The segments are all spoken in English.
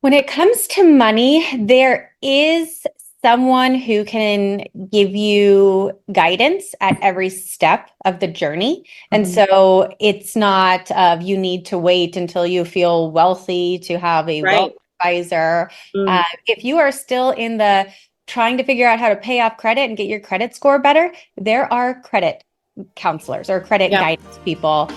When it comes to money, there is someone who can give you guidance at every step of the journey. And Mhm. so it's not you need to wait until you feel wealthy to have a wealth Right. advisor. Mm. If you are still in the trying to figure out how to pay off credit and get your credit score better, there are credit counselors or credit Yeah. guidance people.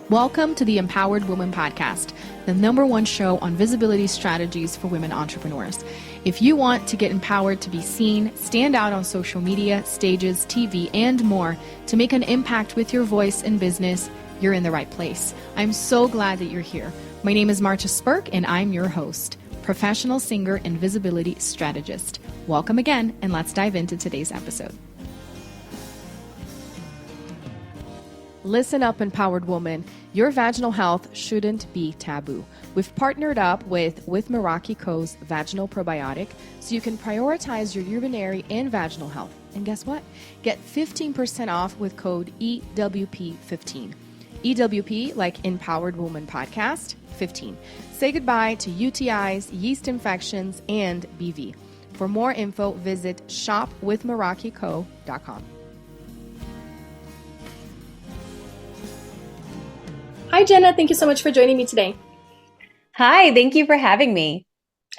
Welcome to the Empowered Woman Podcast, the #1 show on visibility strategies for women entrepreneurs. If you want to get empowered to be seen, stand out on social media, stages, TV, and more to make an impact with your voice in business, you're in the right place. I'm so glad that you're here. My name is Marcia Spurk, and I'm your host, professional singer and visibility strategist. Welcome again, and let's dive into today's episode. Listen up, empowered woman. Your vaginal health shouldn't be taboo. We've partnered up with Meraki Co.'s vaginal probiotic so you can prioritize your urinary and vaginal health. And guess what? Get 15% off with code EWP15. EWP, like Empowered Woman Podcast, 15. Say goodbye to UTIs, yeast infections, and BV. For more info, visit shopwithmerakico.com. Hi, Jenna. Thank you so much for joining me today. Hi, thank you for having me.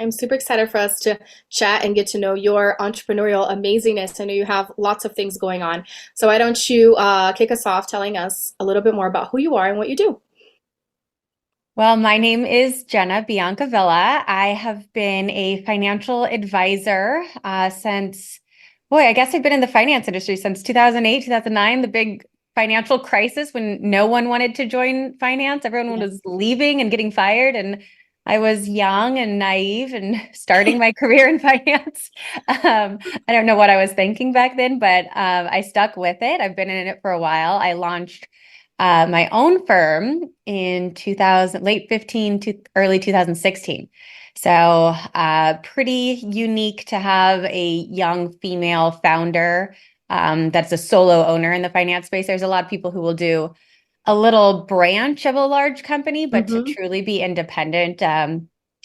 I'm super excited for us to chat and get to know your entrepreneurial amazingness. I know you have lots of things going on. So why don't you kick us off telling us a little bit more about who you are and what you do? Well, my name is Jenna Biancavilla. I have been a financial advisor since, I guess I've been in the finance industry since 2008, 2009, the big financial crisis when no one wanted to join finance. Everyone Yeah. was leaving and getting fired. And I was young and naive and starting my career in finance. I don't know what I was thinking back then, but I stuck with it. I've been in it for a while. I launched my own firm in 2000, late 15 to early 2016. So pretty unique to have a young female founder that's a solo owner in the finance space. There's a lot of people who will do a little branch of a large company, but to Mm-hmm. truly be independent,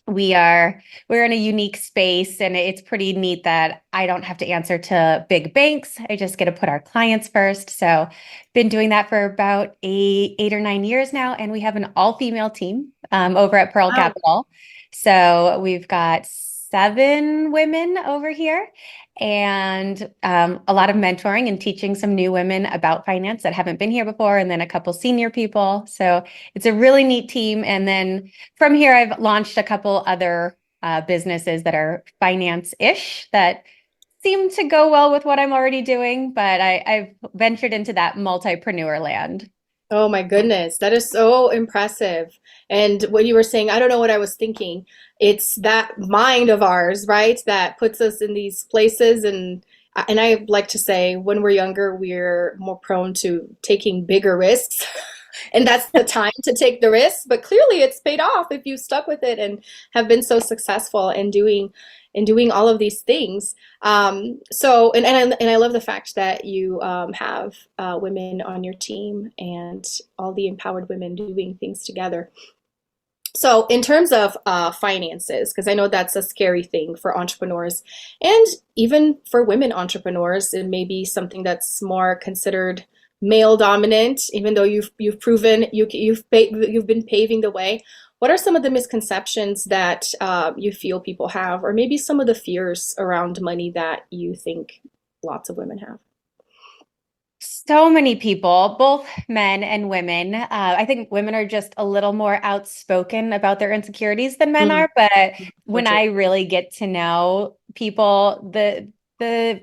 we're in a unique space, and it's pretty neat that I don't have to answer to big banks. I just get to put our clients first. So been doing that for about eight or 9 years now, and we have an all-female team over at Pearl Wow. Capital. So we've got 7 women over here, and a lot of mentoring and teaching some new women about finance that haven't been here before, and then a couple senior people. So it's a really neat team. And then from here, I've launched a couple other businesses that are finance-ish that seem to go well with what I'm already doing, but I've ventured into that multipreneur land. Oh my goodness, that is so impressive. And what you were saying, I don't know what I was thinking. It's that mind of ours, right, that puts us in these places. And I like to say, when we're younger, we're more prone to taking bigger risks. And that's the time to take the risk. But clearly, it's paid off if you stuck with it and have been so successful in doing all of these things. And I love the fact that you have women on your team and all the empowered women doing things together. So, in terms of finances, because I know that's a scary thing for entrepreneurs and even for women entrepreneurs, it may be something that's more considered male dominant, even though you've proven you've been paving the way. What are some of the misconceptions that you feel people have, or maybe some of the fears around money that you think lots of women have? So many people, both men and women. I think women are just a little more outspoken about their insecurities than men Mm, are. But so when true. I really get to know people, the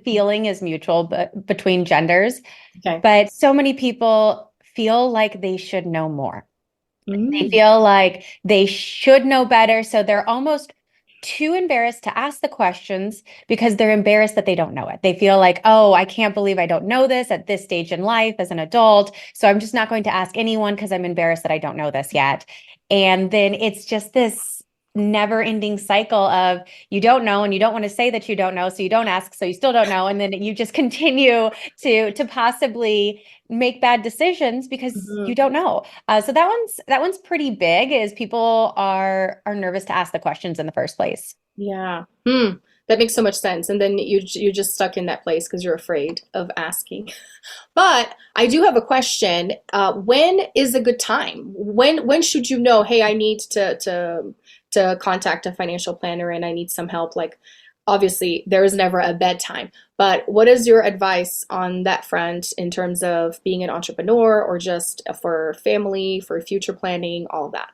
feeling is mutual, but between genders. Okay. But so many people feel like they should know more. They Mm, feel like they should know better. So they're almost too embarrassed to ask the questions because they're embarrassed that they don't know it. They feel like, oh, I can't believe I don't know this at this stage in life as an adult. So I'm just not going to ask anyone because I'm embarrassed that I don't know this yet. And then it's just this never ending cycle of you don't know and you don't want to say that you don't know, so you don't ask, so you still don't know, and then you just continue to possibly make bad decisions because Mhm. you don't know. So that one's pretty big, is people are nervous to ask the questions in the first place. Yeah. That makes so much sense. And then you're just stuck in that place because you're afraid of asking. But I do have a question. When is a good time? When should you know, hey, I need to contact a financial planner and I need some help? Like, obviously, there is never a bedtime. But what is your advice on that front in terms of being an entrepreneur or just for family, for future planning, all of that?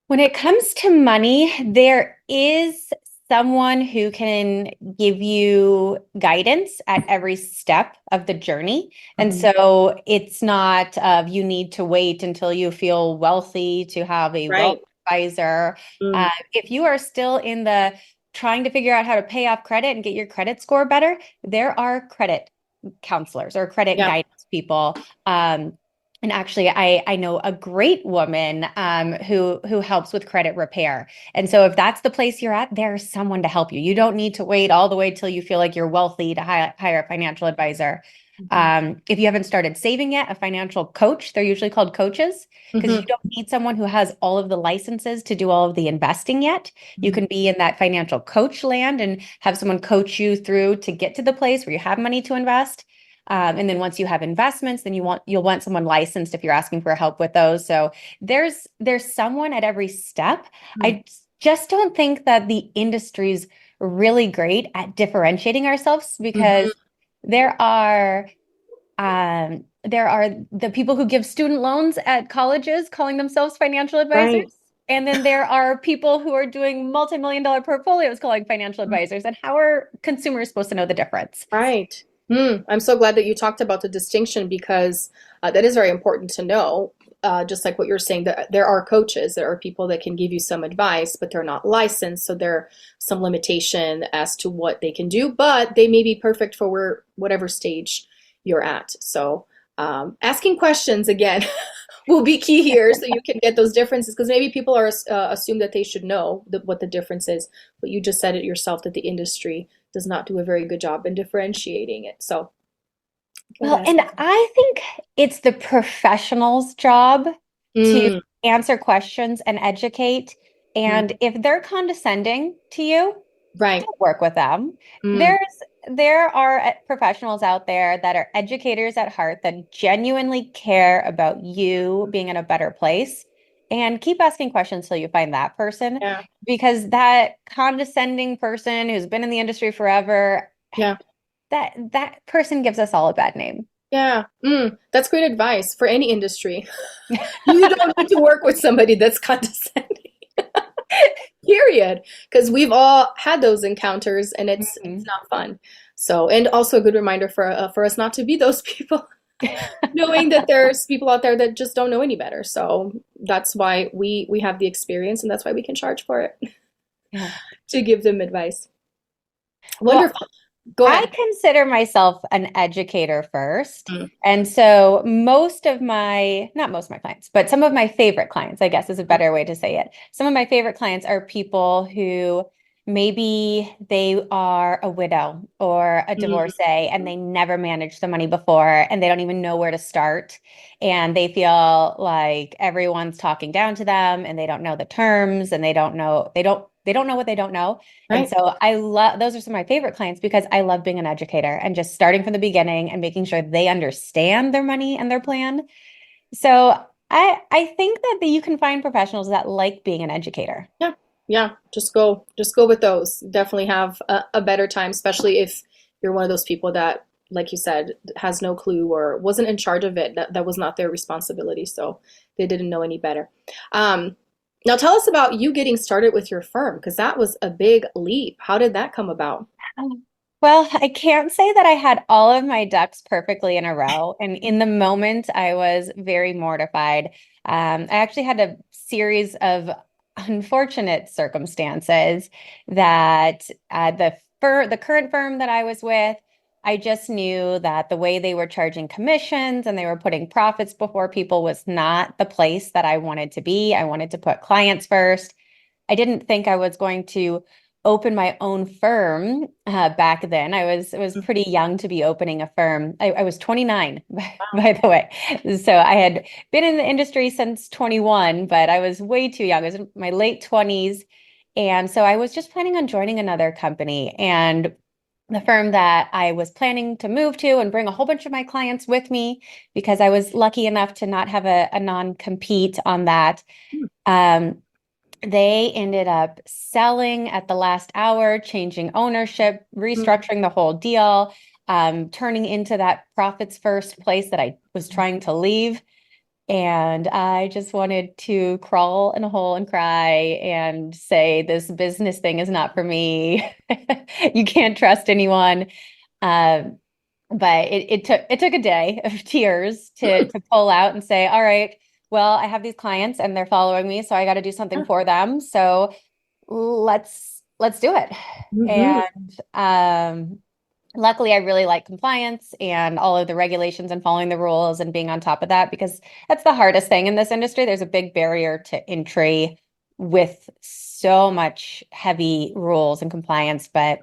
When it comes to money, there is someone who can give you guidance at every step of the journey. And Mhm. so it's not you need to wait until you feel wealthy to have a wealth Right. advisor. Mm. If you are still in the trying to figure out how to pay off credit and get your credit score better, there are credit counselors or credit Yeah. guidance people. And actually, I know a great woman who helps with credit repair. And so if that's the place you're at, there's someone to help you. You don't need to wait all the way till you feel like you're wealthy to hire a financial advisor. Mhm. If you haven't started saving yet, a financial coach, they're usually called coaches, because you Mhm. don't need someone who has all of the licenses to do all of the investing yet. You Mhm. can be in that financial coach land and have someone coach you through to get to the place where you have money to invest. And then once you have investments, then you'll want someone licensed if you're asking for help with those. So there's someone at every step. Mhm. I just don't think that the industry's really great at differentiating ourselves, because Mhm. there are the people who give student loans at colleges calling themselves financial advisors. Right. And then there are people who are doing multi-million dollar portfolios calling financial advisors. And how are consumers supposed to know the difference? Right. I'm so glad that you talked about the distinction because that is very important to know. Just like what you're saying, that there are coaches, there are people that can give you some advice, but they're not licensed, so there some limitation as to what they can do, but they may be perfect for whatever stage you're at. So asking questions again will be key here, so you can get those differences because maybe people are assume that they should know what the difference is, but you just said it yourself that the industry does not do a very good job in differentiating it. So good Well, and asking. I think it's the professional's job to Mm, answer questions and educate. mm, And if they're condescending to you, right. don't work with them. Mm, There are professionals out there that are educators at heart that genuinely care about you being in a better place. And keep asking questions till you find that person, yeah. because that condescending person who's been in the industry forever, Yeah. that person gives us all a bad name. Yeah. That's great advice for any industry. You don't need to work with somebody that's condescending. Period. Because we've all had those encounters and it's Mhm. not fun. So, and also a good reminder for us not to be those people, knowing that there's people out there that just don't know any better. So that's why we have the experience and that's why we can charge for it Yeah. to give them advice. Well, Wonderful. Go I ahead. consider myself an educator first. Mm, And so not most of my clients, but some of my favorite clients, I guess is a mm, better way to say it. Some of my favorite clients are people who maybe they are a widow or a mm, divorcee and they never managed the money before and they don't even know where to start. And they feel like everyone's talking down to them and they don't know the terms and they don't know what they don't know. And right. so I love those are some of my favorite clients because I love being an educator and just starting from the beginning and making sure they understand their money and their plan. So I think that you can find professionals that like being an educator. Yeah. Yeah. Just go with those. Definitely have a better time, especially if you're one of those people that, like you said, has no clue or wasn't in charge of it. That was not their responsibility. So they didn't know any better. Um, Now tell us about you getting started with your firm, because that was a big leap. How did that come about? Well, I can't say that I had all of my ducks perfectly in a row. And in the moment, I was very mortified. I actually had a series of unfortunate circumstances that the current firm that I was with, I just knew that the way they were charging commissions and they were putting profits before people was not the place that I wanted to be. I wanted to put clients first. I didn't think I was going to open my own firm back then. I was pretty young to be opening a firm. I was 29, by the way. So I had been in the industry since 21, but I was way too young. I was in my late 20s. And so I was just planning on joining another company. And the firm that I was planning to move to and bring a whole bunch of my clients with me because I was lucky enough to not have a non-compete on that. Um, they ended up selling at the last hour, changing ownership, restructuring the whole deal, turning into that profits first place that I was trying to leave. And I just wanted to crawl in a hole and cry and say, this business thing is not for me. You can't trust anyone. Um, but it took a day of tears to pull out and say, all right, well, I have these clients and they're following me, so I got to do something for them. So let's do it. Mm-hmm. And luckily, I really like compliance and all of the regulations and following the rules and being on top of that because that's the hardest thing in this industry. There's a big barrier to entry with so much heavy rules and compliance, but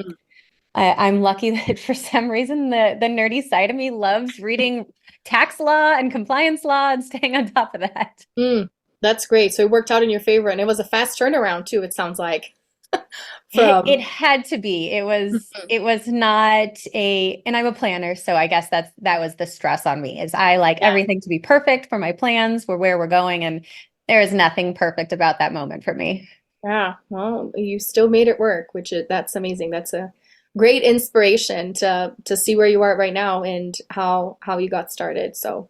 I'm lucky that for some reason the nerdy side of me loves reading tax law and compliance law and staying on top of that. Mm, that's great. So it worked out in your favor, and it was a fast turnaround too, it sounds like. It From had to be. It was not a, and I'm a planner, so I guess that was the stress on me is I like yeah, everything to be perfect for my plans for where we're going, and there is nothing perfect about that moment for me. yeah. Well, you still made it work, that's amazing. That's a great inspiration to see where you are right now and how you got started. So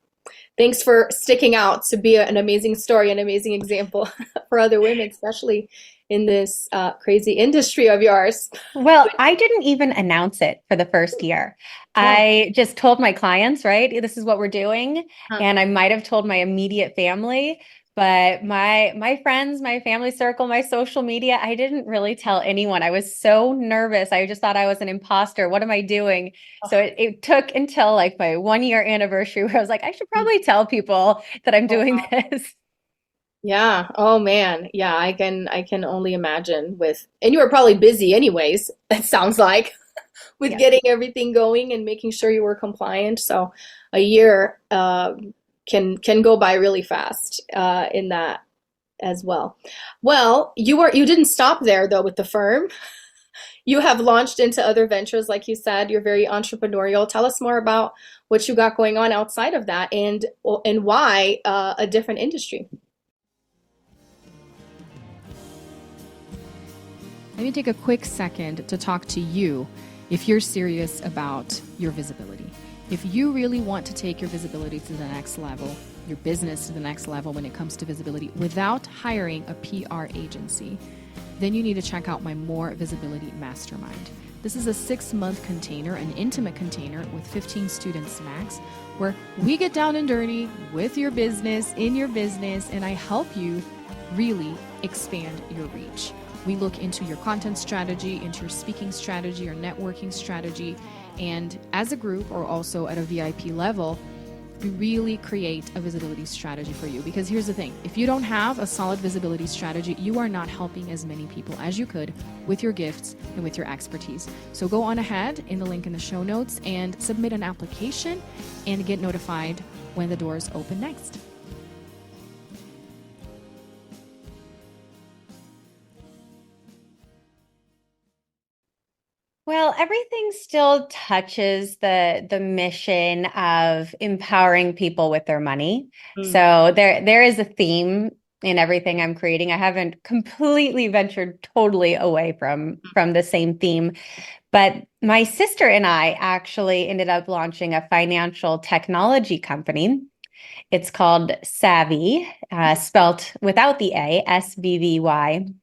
thanks for sticking out to be an amazing story, an amazing example for other women, especially in this crazy industry of yours. Well, I didn't even announce it for the first year. Oh, I just told my clients, right, this is what we're doing, huh. and I might have told my immediate family, but my friends, my family circle, my social media, I didn't really tell anyone. I was so nervous. I just thought I was an imposter. What am I doing? So it took until like my 1 year anniversary where I was like, I should probably tell people that I'm Oh, doing wow. this. Yeah. Oh man. Yeah, I can only imagine with and you were probably busy anyways, it sounds like, with Yes. getting everything going and making sure you were compliant. So a year can go by really fast in that as well. Well, you didn't stop there though with the firm. You have launched into other ventures, like you said. You're very entrepreneurial. Tell us more about what you got going on outside of that and why a different industry. Let me take a quick second to talk to you if you're serious about your visibility. If you really want to take your visibility to the next level, your business to the next level when it comes to visibility without hiring a PR agency, then you need to check out my More Visibility Mastermind. This is a 6-month container, an intimate container with 15 students max, where we get down and dirty with your business, in your business, and I help you really expand your reach. We look into your content strategy, into your speaking strategy, your networking strategy, and as a group or also at a VIP level, we really create a visibility strategy for you. Because here's the thing, if you don't have a solid visibility strategy, you are not helping as many people as you could with your gifts and with your expertise. So go on ahead in the link in the show notes and submit an application and get notified when the doors open next. Well, everything still touches the mission of empowering people with their money. Mm. So there is a theme in everything I'm creating. I haven't completely ventured totally away from the same theme, but my sister and I actually ended up launching a financial technology company. It's called Svvy, spelt without the A, SVVY.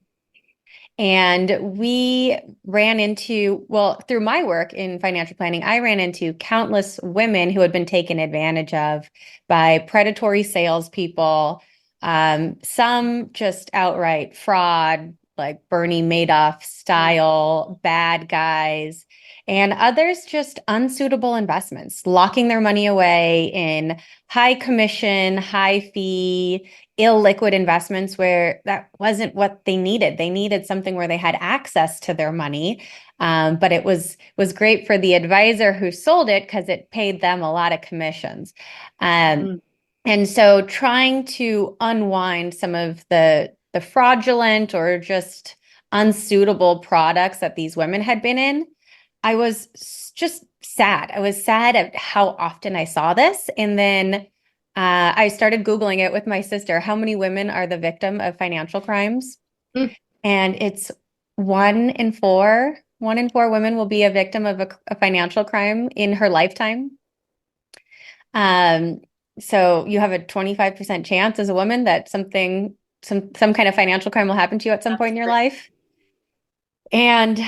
And we ran into, well, through my work in financial planning, I ran into countless women who had been taken advantage of by predatory salespeople, some just outright fraud, like Bernie Madoff style bad guys, and others just unsuitable investments, locking their money away in high commission, high fee illiquid investments where that wasn't what they needed. They needed something where they had access to their money. But it was great for the advisor who sold it because it paid them a lot of commissions. Mm. And so trying to unwind some of the fraudulent or just unsuitable products that these women had been in, I was just sad. I was sad at how often I saw this. And then I started Googling it with my sister. How many women are the victim of financial crimes? Mm. And it's 1 in 4. 1 in 4 women will be a victim of a financial crime in her lifetime. Um, so you have a 25% chance as a woman that some kind of financial crime will happen to you at some point in your life. And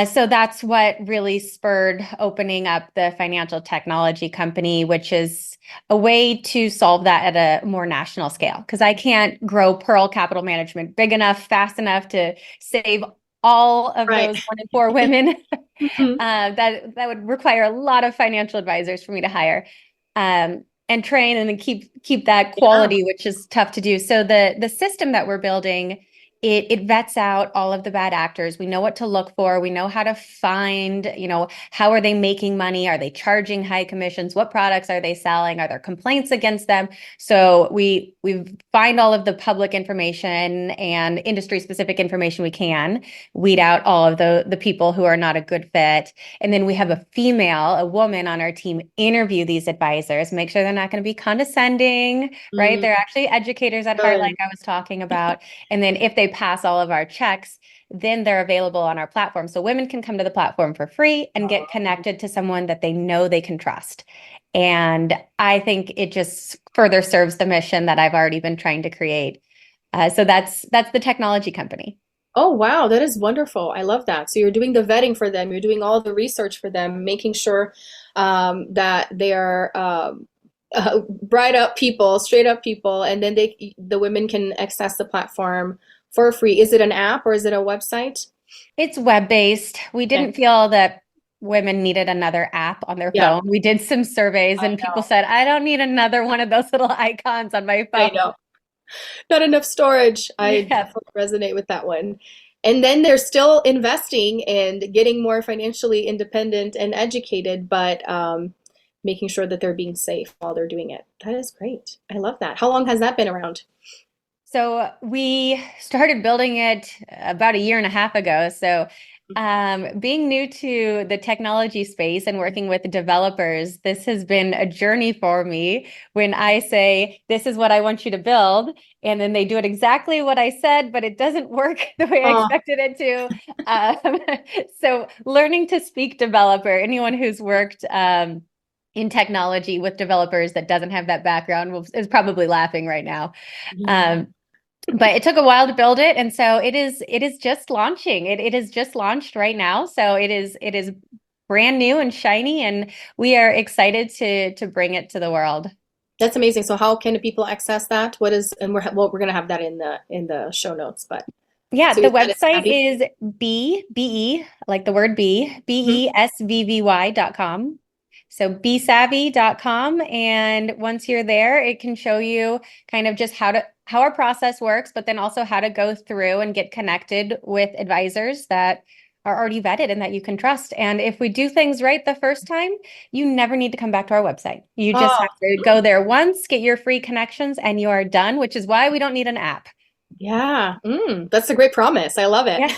so that's what really spurred opening up the financial technology company, which is a way to solve that at a more national scale. Because I can't grow Pearl Capital Management big enough, fast enough to save all of Right. those 1 in 4 women. Mhm. That would require a lot of financial advisors for me to hire, and train and then keep that Yeah. quality, which is tough to do. So the system that we're building, it vets out all of the bad actors. We know what to look for. We know how to find, how are they making money? Are they charging high commissions? What products are they selling? Are there complaints against them? So we find all of the public information and industry specific information we can, weed out all of the people who are not a good fit. And then we have a woman on our team, interview these advisors, make sure they're not going to be condescending, right? Mm. They're actually educators at heart, like Good. I was talking about. And then if they pass all of our checks, then they're available on our platform. So women can come to the platform for free and get connected to someone that they know they can trust. And I think it just further serves the mission that I've already been trying to create. So that's the technology company. Oh, wow, that is wonderful. I love that. So you're doing the vetting for them, you're doing all the research for them, making sure that they are bright up people, straight up people, and then the women can access the platform for free. Is it an app or is it a website? It's web-based. We Okay. didn't feel that women needed another app on their Yeah, phone. We did some surveys I and people know. said, I don't need another one of those little icons on my I phone. know. Not enough storage. I Yeah. definitely resonate with that one. And then they're still investing and getting more financially independent and educated, but making sure that they're being safe while they're doing it. That is great. I love that. How long has that been around? So we started building it about a year and a half ago. So being new to the technology space and working with developers, this has been a journey for me. When I say, this is what I want you to build, and then they do it exactly what I said, but it doesn't work the way I Oh, expected it to. Um, so learning to speak developer, anyone who's worked in technology with developers that doesn't have that background is probably laughing right now. yeah. Um, but it took a while to build it, and so it is just launching. It is just launched right now, so it is brand new and shiny, and we are excited to bring it to the world. That's amazing. So how can people access that? What is, and we're gonna have that in the show notes, but Yeah, so the you said it's website Abby? is be like the word Mhm. besvvy.com. So besavvy.com. And once you're there, it can show you kind of just how our process works, but then also how to go through and get connected with advisors that are already vetted and that you can trust. And if we do things right the first time, you never need to come back to our website. You just Oh, have to go there once, get your free connections, and you are done, which is why we don't need an app. yeah. That's a great promise. I love it. Yeah.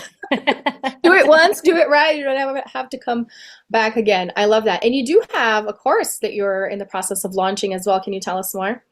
Do it once, do it right. You don't have to come back again. I love that. And you do have a course that you're in the process of launching as well. Can you tell us more?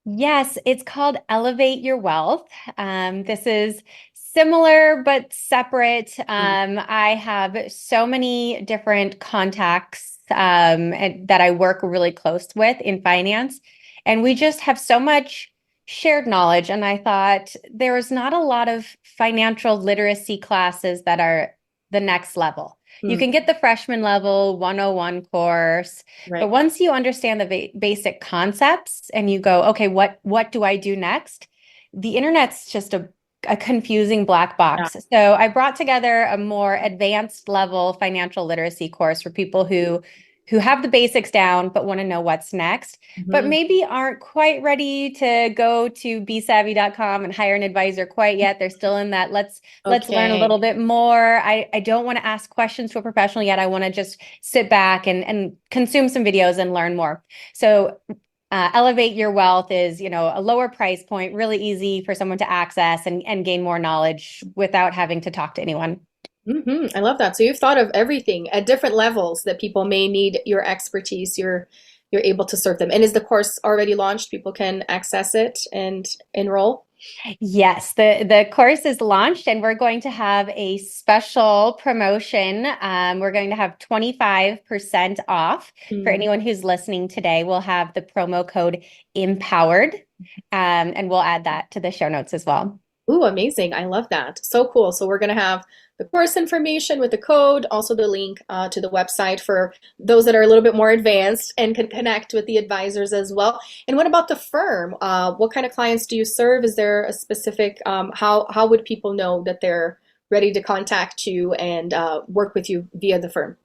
Yes, it's called Elevate Your Wealth. This is similar but separate. Mm. I have so many different contacts that I work really close with in finance, and we just have so much shared knowledge. And I thought there is not a lot of financial literacy classes that are the next level. You Mm. can get the freshman level 101 course, but Right. once you understand the basic concepts and you go, okay, what do I do next? The internet's just a confusing black Yeah. box. So I brought together a more advanced level financial literacy course for people who who have the basics down but want to know what's next, but Mhm. maybe aren't quite ready to go to besavvy.com and hire an advisor quite yet. They're still in that let's learn a Okay. little bit more. I don't want to ask questions to a professional yet. I want to just sit back and consume some videos and learn more. So Elevate Your Wealth is, a lower price point, really easy for someone to access and gain more knowledge without having to talk to anyone. I love that. So you've thought of everything at different levels that people may need your expertise. You're able to serve them. And is the course already launched? People can access it and enroll? Yes, the course is launched and we're going to have a special promotion. We're going to have 25% off for Hmm. anyone who's listening today. We'll have the promo code empowered, and we'll add that to the show notes as well. Ooh, amazing. I love that. So cool. So we're going to have the course information with the code, also the link to the website for those that are a little bit more advanced and can connect with the advisors as well. And what about the firm? What kind of clients do you serve? Is there a specific, how would people know that they're ready to contact you and work with you via the firm?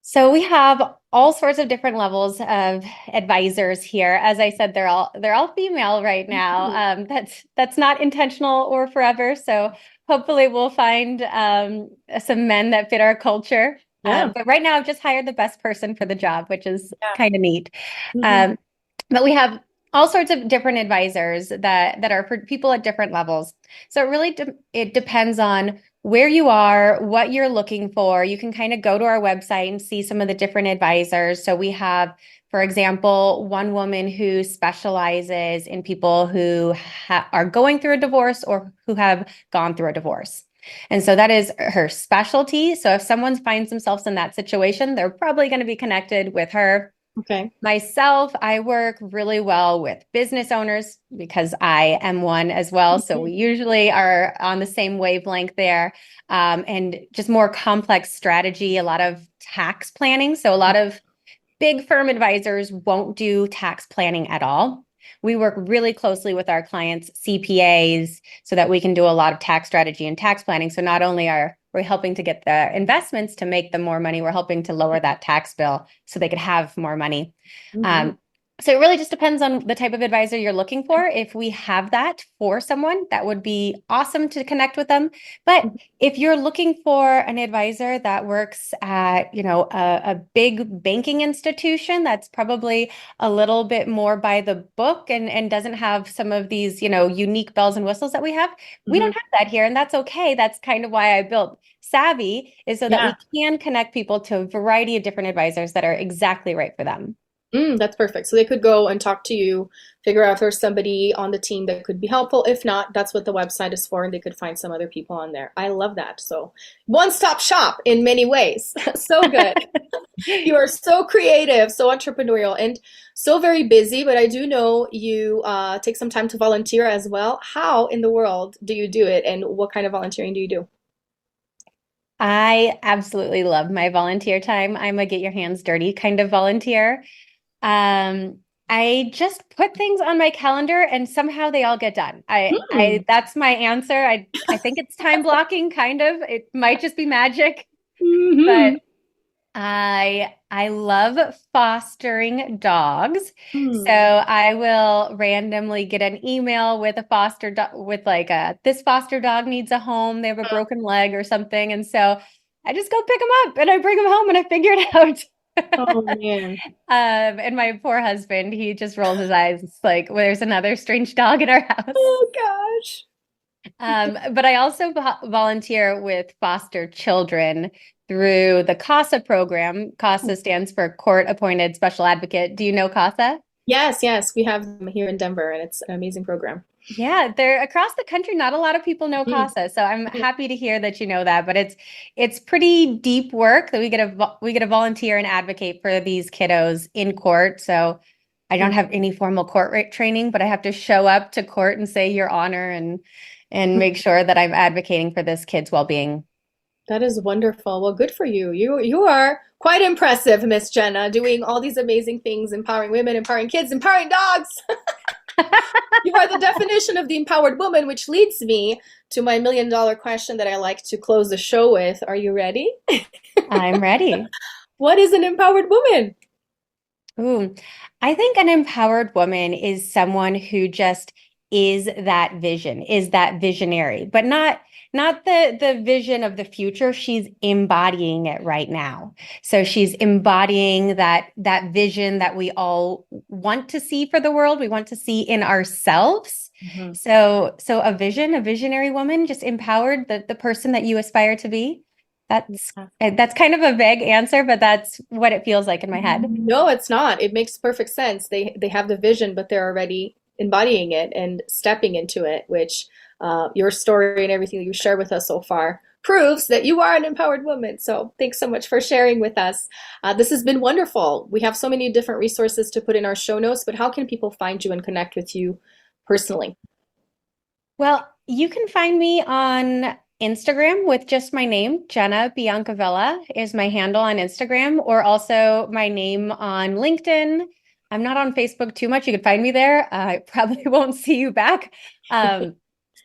So we have all sorts of different levels of advisors here. As I said, they're all female right now. Mhm. That's not intentional or forever. So hopefully we'll find some men that fit our culture. Yeah. But right now I've just hired the best person for the job, which is Yeah. kind of neat. Hmm. Um, but we have all sorts of different advisors that are for people at different levels. So it really it depends on where you are, what you're looking for. You can kind of go to our website and see some of the different advisors. So we have, for example, one woman who specializes in people who are going through a divorce or who have gone through a divorce. And so that is her specialty. So if someone finds themselves in that situation, they're probably going to be connected with her. Okay. Myself, I work really well with business owners because I am one as well. So Mhm. we usually are on the same wavelength there, and just more complex strategy, a lot of tax planning. So a lot of big firm advisors won't do tax planning at all. We work really closely with our clients' CPAs so that we can do a lot of tax strategy and tax planning. So not only are we helping to get the investments to make them more money, we're helping to lower that tax bill so they could have more money. Mhm. Um, so it really just depends on the type of advisor you're looking for. If we have that for someone, that would be awesome to connect with them. But if you're looking for an advisor that works at, a big banking institution that's probably a little bit more by the book and doesn't have some of these, unique bells and whistles that we Mhm. don't have that here. And that's okay. That's kind of why I built Svvy, is so that Yeah. we can connect people to a variety of different advisors that are exactly right for them. That's perfect. So they could go and talk to you, figure out if there's somebody on the team that could be helpful. If not, that's what the website is for, and they could find some other people on there. I love that. So one-stop shop in many ways. So good. You are so creative, so entrepreneurial, and so very busy, but I do know you take some time to volunteer as well. How in the world do you do it, and what kind of volunteering do you do? I absolutely love my volunteer time. I'm a get your hands dirty kind of volunteer. Um, I just put things on my calendar and somehow they all get done. Hmm. That's my answer. I think it's time blocking, kind of. It might just be magic, but Hmm. I love fostering dogs. So Hmm. I will randomly get an email with a foster dog with like this foster dog needs a home. They have a broken leg or something. And so I just go pick them up and I bring them home and I figure it out. Oh man. And my poor husband, he just rolls his eyes. It's like, well, there's another strange dog in our house. Oh gosh. But I also volunteer with foster children through the CASA program. CASA stands for Court Appointed Special Advocate. Do you know CASA? Yes, yes, we have them here in Denver, and it's an amazing program. Yeah, they're across the country. Not a lot of people know Mm, CASA, so I'm mm, happy to hear that you know that. But it's pretty deep work that we get to volunteer and advocate for these kiddos in court. So I don't mm, have any formal court rate training, but I have to show up to court and say Your Honor and mm. make sure that I'm advocating for this kid's well-being. That is wonderful. Well, good for you. You are quite impressive, Miss Jenna, doing all these amazing things, empowering women, empowering kids, empowering dogs. You are the definition of the empowered woman, which leads me to my $1 million question that I like to close the show with. Are you ready? I'm ready. What is an empowered woman? Ooh, I think an empowered woman is someone who just is that vision, is that visionary, but not the vision of the future. She's embodying it right now. So she's embodying that vision that we all want to see for the world. We want to see in ourselves. Mhm. So a visionary woman, just empowered, the person that you aspire to be. That's kind of a vague answer, but that's what it feels like in my head. No, it's not. It makes perfect sense. They have the vision, but they're already embodying it and stepping into it, which your story and everything that you share with us so far proves that you are an empowered woman. So thanks so much for sharing with us. This has been wonderful. We have so many different resources to put in our show notes, but how can people find you and connect with you personally? Well, you can find me on Instagram with just my name. Jenna Biancavilla is my handle on Instagram, or also my name on LinkedIn. I'm not on Facebook too much. You can find me there. I probably won't see you back.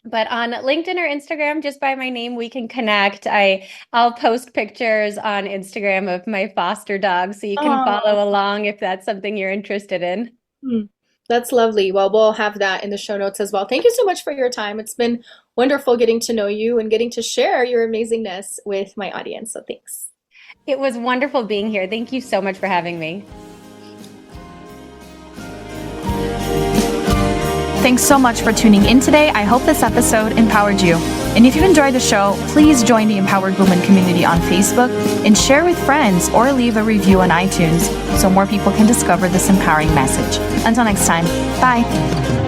But on LinkedIn or Instagram, just by my name, we can connect. I'll post pictures on Instagram of my foster dog, so you can Oh, follow along if that's something you're interested in. that's lovely. Well, we'll have that in the show notes as well. Thank you so much for your time. It's been wonderful getting to know you and getting to share your amazingness with my audience. So thanks. It was wonderful being here. Thank you so much for having me. Thanks so much for tuning in today. I hope this episode empowered you. And if you enjoyed the show, please join the Empowered Woman community on Facebook and share with friends or leave a review on iTunes so more people can discover this empowering message. Until next time, bye.